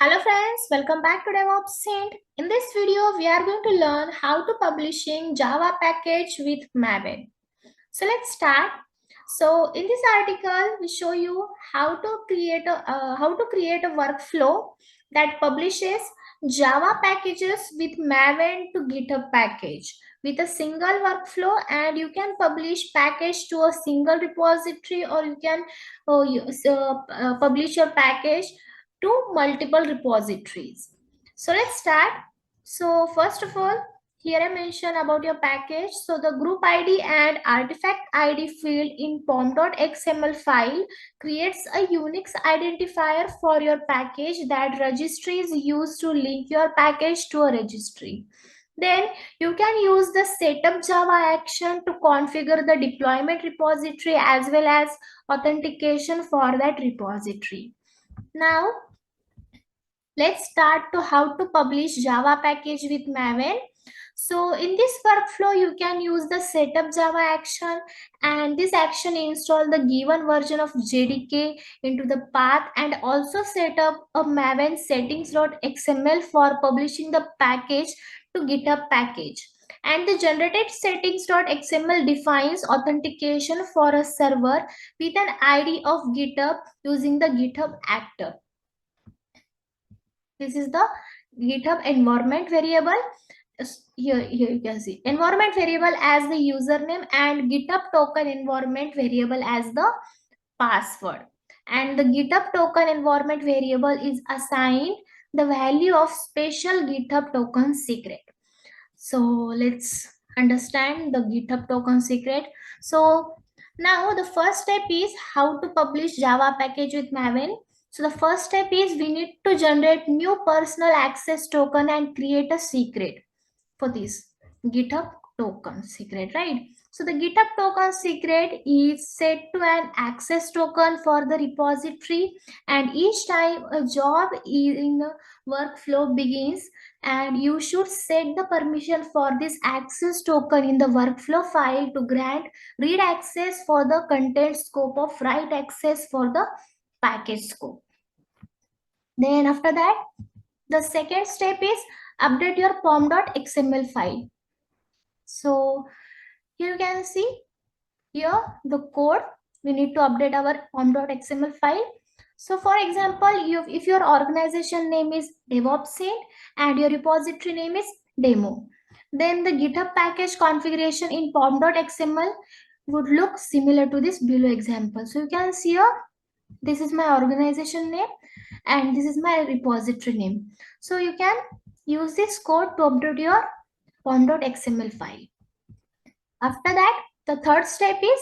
Hello friends, welcome back to DevOps Saint. In this video, we are going to learn how to publishing Java package with Maven. So let's start. So in this article, we show you how to create a workflow that publishes Java packages with Maven to GitHub package with a single workflow, and you can publish package to a single repository, or you can publish your package to multiple repositories. So let's start. So first of all, here I mention about your package. So the group ID and artifact ID field in pom.xml file creates a Unix identifier for your package. That registry is used to link your package to a registry. Then you can use the setup Java action to configure the deployment repository as well as authentication for that repository. Now let's start to how to publish Java package with Maven. So in this workflow, you can use the setup Java action, and this action install the given version of JDK into the path and also set up a Maven settings.xml for publishing the package to GitHub package. And the generated settings.xml defines authentication for a server with an ID of GitHub using the GitHub actor. This is the GitHub environment variable. Here you can see environment variable as the username and GitHub token environment variable as the password. And the GitHub token environment variable is assigned the value of special GitHub token secret. So let's understand the GitHub token secret. So now the first step is how to publish Java package with Maven. So the first step is we need to generate new personal access token and create a secret for this GitHub token secret, right? So the GitHub token secret is set to an access token for the repository, and each time a job in the workflow begins, and you should set the permission for this access token in the workflow file to grant read access for the content scope of write access for the package scope. Then after that, the second step is update your pom.xml file. So here you can see here the code. We need to update our pom.xml file. So for example, if your organization name is DevOps Saint and your repository name is demo, then the GitHub package configuration in pom.xml would look similar to this below example. So you can see here, this is my organization name and this is my repository name. So you can use this code to update your pom.xml file. After that, the third step is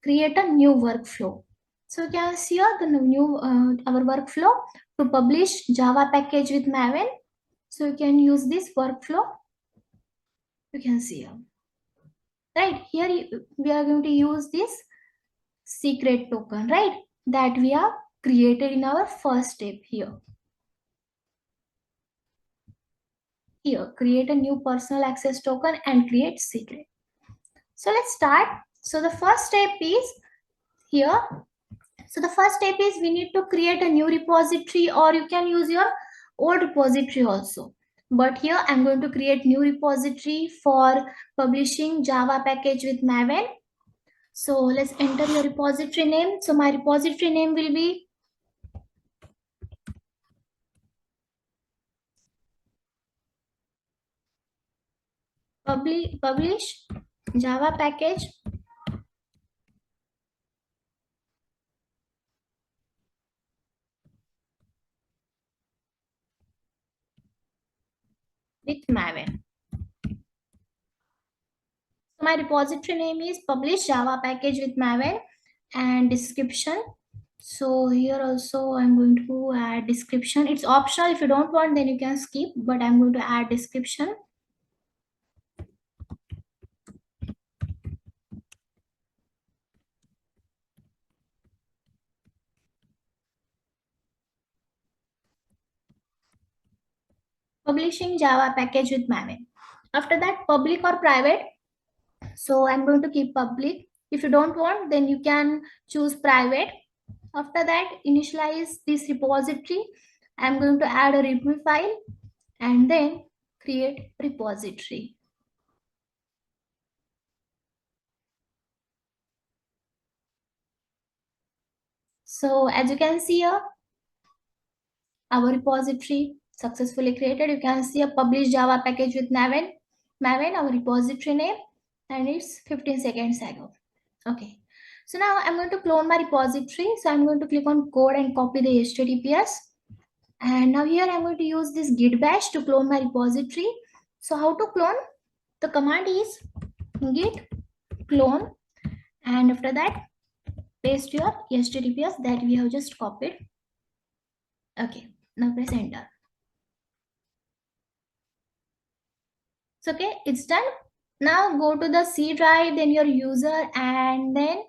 create a new workflow. So you can see here the new our workflow to publish Java package with Maven. So you can use this workflow. You can see here. Right here we are going to use this secret token, right? That we have created in our first step here. Here, create a new personal access token and create secret. So let's start. So the first step is here. So the first step is we need to create a new repository, or you can use your old repository also. But here I'm going to create new repository for publishing Java package with Maven. So let's enter your repository name. So my repository name will be publish Java package with Maven. So my repository name is publish Java package with Maven, and description. So here also I'm going to add description. It's optional. If you don't want, then you can skip, but I'm going to add description. Publishing Java package with Maven. After that, public or private. So I'm going to keep public. If you don't want, then you can choose private. After that, initialize this repository I'm going to add a repo file and then create repository. So as you can see here, our repository successfully created. You can see a published Java package with Maven. Maven, our repository name, and it's 15 seconds ago. Okay. So now I'm going to clone my repository. So I'm going to click on code and copy the HTTPS. And now here I'm going to use this git bash to clone my repository. So how to clone? The command is git clone, and after that paste your HTTPS that we have just copied. Okay, now press enter. So okay, it's done. Now go to the C drive, then your user, and then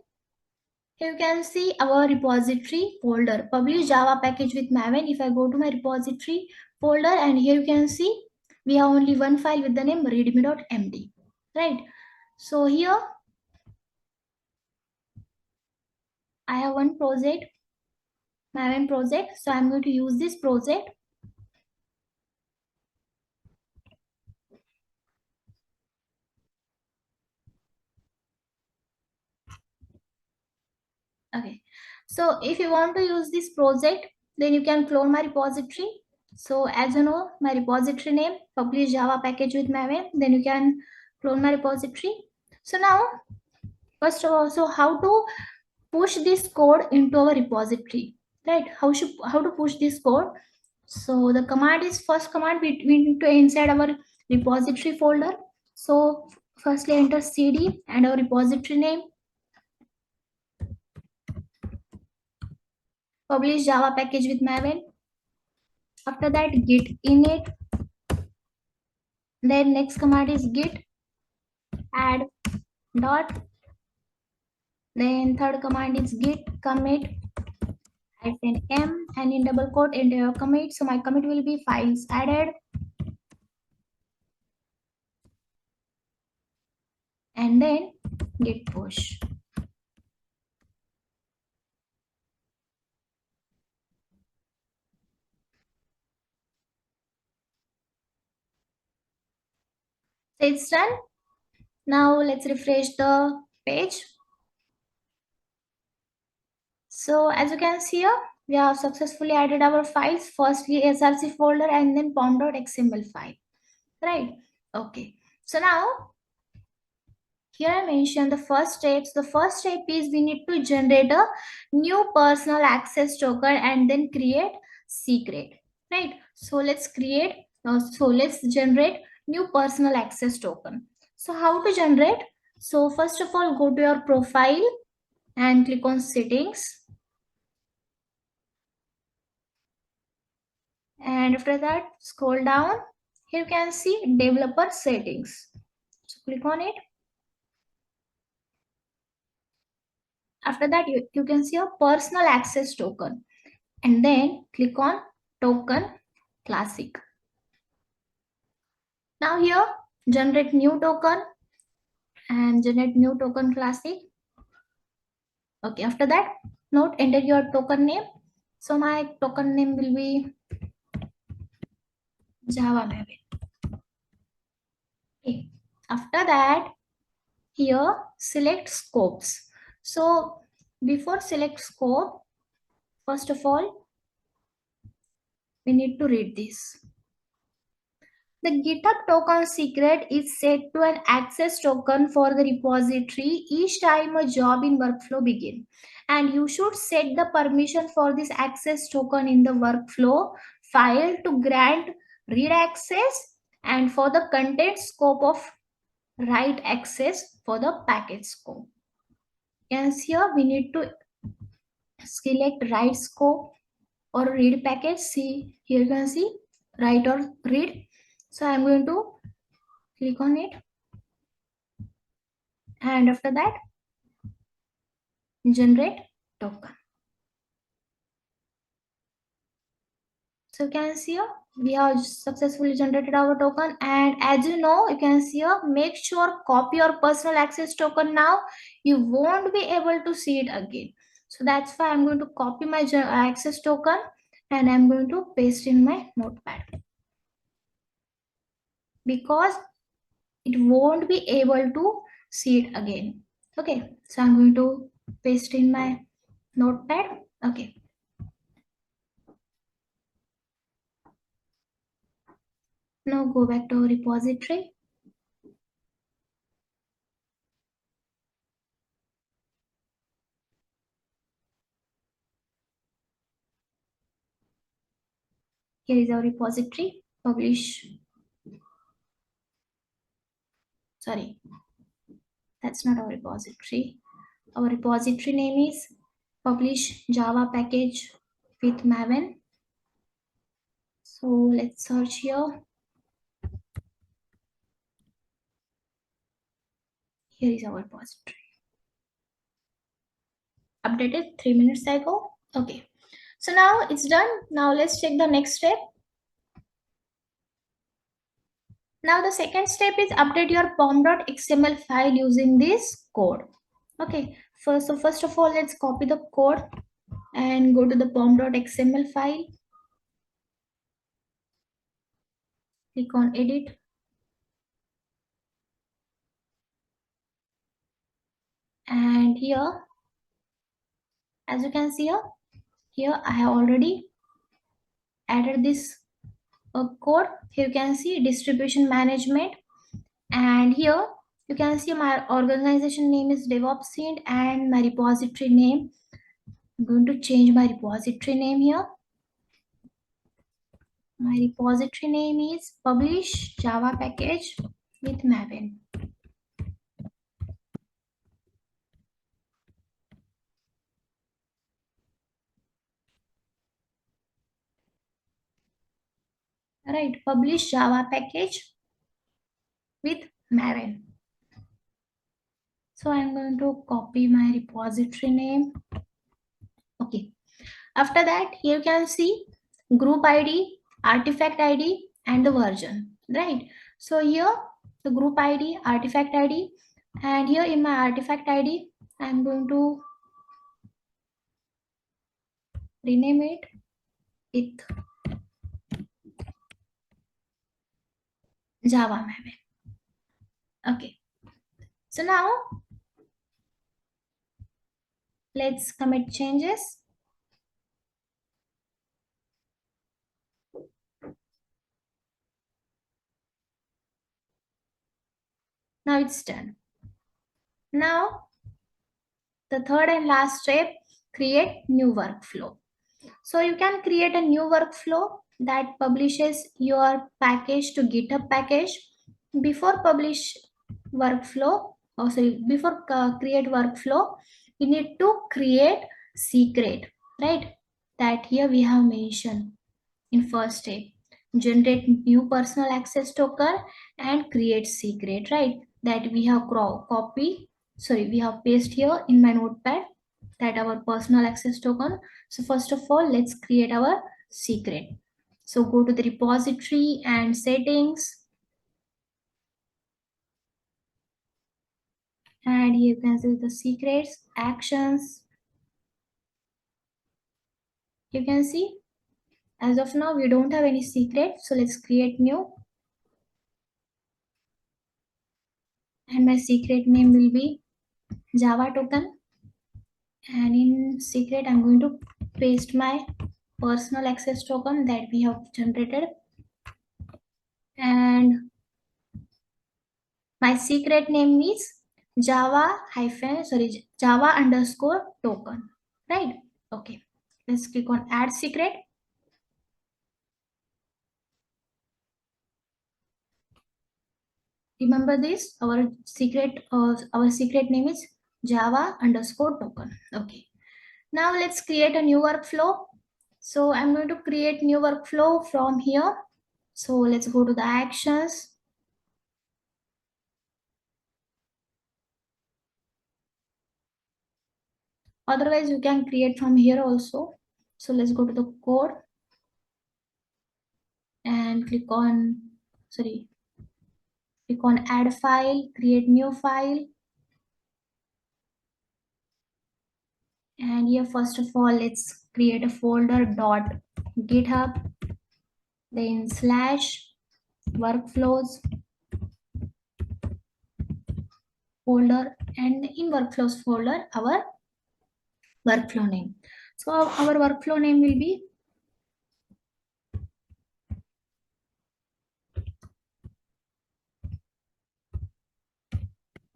here you can see our repository folder, publish Java package with Maven. If I go to my repository folder, and here you can see we have only one file with the name readme.md, right? So here I have one project, Maven project. So I'm going to use this project. Okay. So if you want to use this project, then you can clone my repository. So as you know, my repository name, publish Java package with Maven, then you can clone my repository. So now, first of all, so how to push this code into our repository, right? How to push this code? So the command is, first command we need to inside our repository folder. So firstly enter cd and our repository name, publish Java package with Maven. After that git init, then next command is git add dot, then third command is git commit -m, and in double quote enter your commit. So my commit will be files added, and then git push. So it's done. Now let's refresh the page. So as you can see here, we have successfully added our files, firstly src folder and then pom.xml file, right? Okay. So now here I mentioned the first steps. The first step is we need to generate a new personal access token and then create secret, right? So let's generate new personal access token. So how to generate? So first of all, go to your profile and click on settings. And after that, scroll down. Here you can see developer settings. So click on it. After that, you can see a personal access token. And then click on token classic. Now here, generate new token and generate new token classic. Okay, after that, note enter your token name. So my token name will be Java Maven. Okay. After that, here select scopes. So before select scope, first of all, we need to read this. The GitHub token secret is set to an access token for the repository each time a job in workflow begins. And you should set the permission for this access token in the workflow file to grant read access and for the content scope of write access for the package scope. Yes, here we need to select write scope or read package. See, here you can see write or read. So I'm going to click on it, and after that generate token. So you can see here we have successfully generated our token, and as you know, you can see here, make sure copy your personal access token. Now you won't be able to see it again. So that's why I'm going to copy my access token, and I'm going to paste in my notepad because it won't be able to see it again. Okay, so I'm going to paste in my notepad. Okay, now go back to our repository. Here is our repository. Publish. Sorry, that's not our repository. Our repository name is publish Java package with Maven. So let's search here. Here is our repository. Updated 3 minutes ago. Okay. So now it's done. Now let's check the next step. Now the second step is update your pom.xml file using this code. Okay. First of all, let's copy the code and go to the pom.xml file. Click on edit. And here, as you can see here I have already added this code. Here you can see distribution management, and here you can see my organization name is DevOps Sync and my repository name. I'm going to change my repository name here. My repository name is publish Java package with Maven. Right, publish Java package with Maven. So I'm going to copy my repository name. Okay. After that, here you can see group ID, artifact ID, and the version, right? So here the group ID, artifact ID, and here in my artifact ID, I'm going to rename it with Java Maven. Okay. So now let's commit changes. Now it's done. Now the third and last step, create new workflow. So you can create a new workflow that publishes your package to GitHub package. Before publish workflow, or sorry, before create workflow, you need to create secret, right? That here we have mentioned in first step. Generate new personal access token and create secret, right? That we have we have paste here in my notepad, that our personal access token. So first of all, let's create our secret. So go to the repository and settings, and here you can see the secrets, actions. You can see as of now we don't have any secret, so let's create new, and my secret name will be Java token, and in secret I'm going to paste my personal access token that we have generated, and my secret name is Java underscore token, right? Okay, let's click on add secret. Remember this, our secret name is Java underscore token. Okay, now let's create a new workflow. So I'm going to create new workflow from here. So let's go to the actions. Otherwise you can create from here also. So let's go to the code and click on add file, create new file. And here first of all let's create a folder dot GitHub, then slash workflows folder, and in workflows folder our workflow name. So our workflow name will be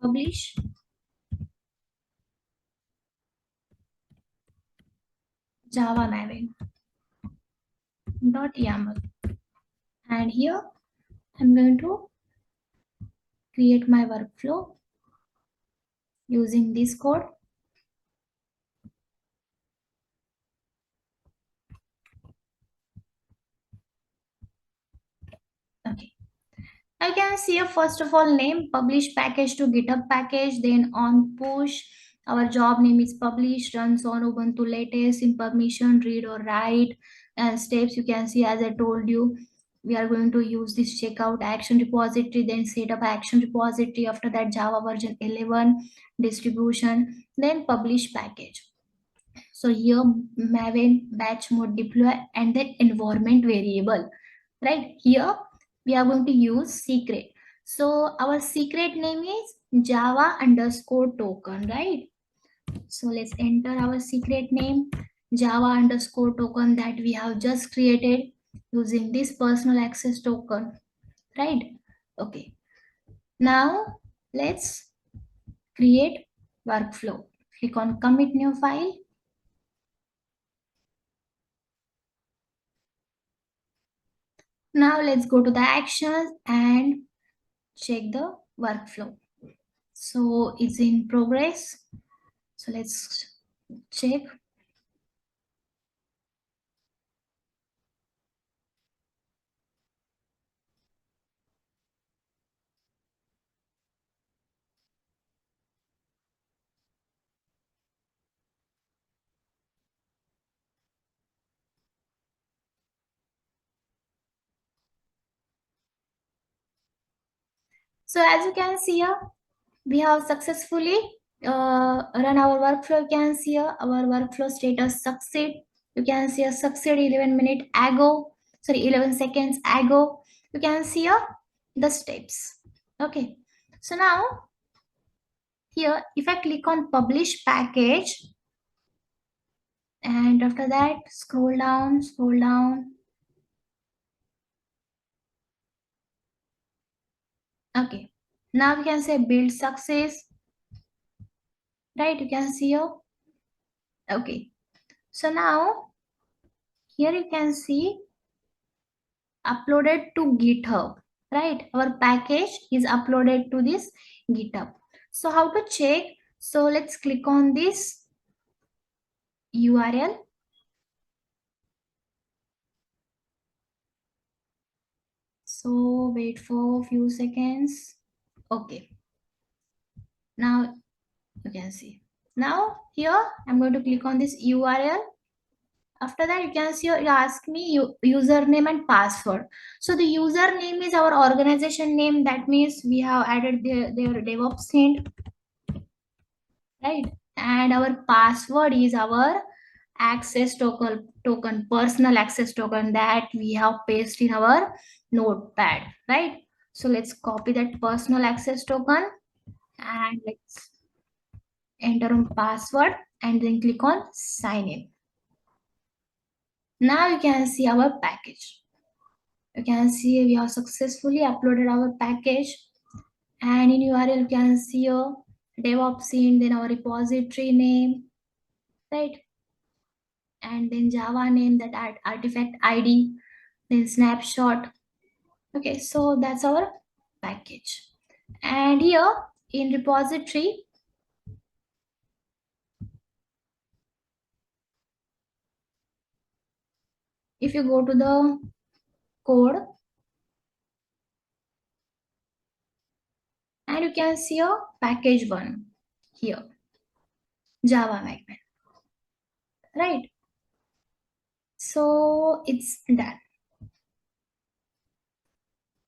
publish Java Maven .yaml, and here I'm going to create my workflow using this code. Okay, I can see a first of all name publish package to GitHub package, then on push our job name is publish, runs on Ubuntu latest, in permission read or write, and steps you can see as I told you we are going to use this checkout action repository, then set up action repository, after that Java version 11 distribution, then publish package. So here Maven batch mode deploy and then environment variable, right? Here we are going to use secret. So our secret name is Java underscore token, right? So let's enter our secret name Java underscore token that we have just created using this personal access token, right? Okay. Now let's create workflow. Click on commit new file. Now let's go to the actions and check the workflow. So it's in progress. So let's check. So as you can see here, we have successfully run our workflow. You can see here our workflow status succeed. You can see a succeed 11 minutes ago. Sorry, 11 seconds ago. You can see here the steps. Okay. So now here, if I click on publish package, and after that scroll down, scroll down. Okay. Now we can say build success. Right, you can see here. Okay. So now here you can see uploaded to GitHub. Right, our package is uploaded to this GitHub. So how to check? So let's click on this URL. So wait for a few seconds. Okay. Now you can see. Now here I'm going to click on this URL. After that, you can see you ask me username and password. So the username is our organization name. That means we have added their DevOps hint, right? And our password is our access token, personal access token that we have pasted in our notepad, right? So let's copy that personal access token and let's enter on password and then click on sign in. Now you can see our package. You can see we have successfully uploaded our package, and in URL you can see a DevOps scene, then our repository name, right? And then Java name, that artifact ID, then snapshot. Okay, so that's our package. And here in repository, if you go to the code, and you can see a package one here, Java Maven, right? So it's done.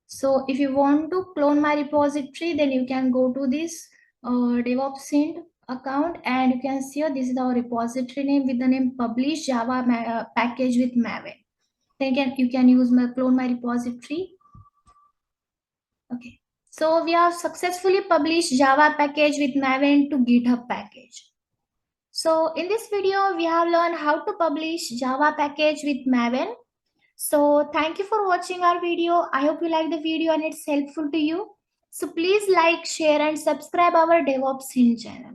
So if you want to clone my repository, then you can go to this DevOps Sync account, and you can see this is our repository name with the name publish Java package with Maven. Then you can use my clone my repository. Okay. So we have successfully published Java package with Maven to GitHub package. So in this video, we have learned how to publish Java package with Maven. So thank you for watching our video. I hope you like the video and it's helpful to you. So please like, share and subscribe our DevOps Hint channel.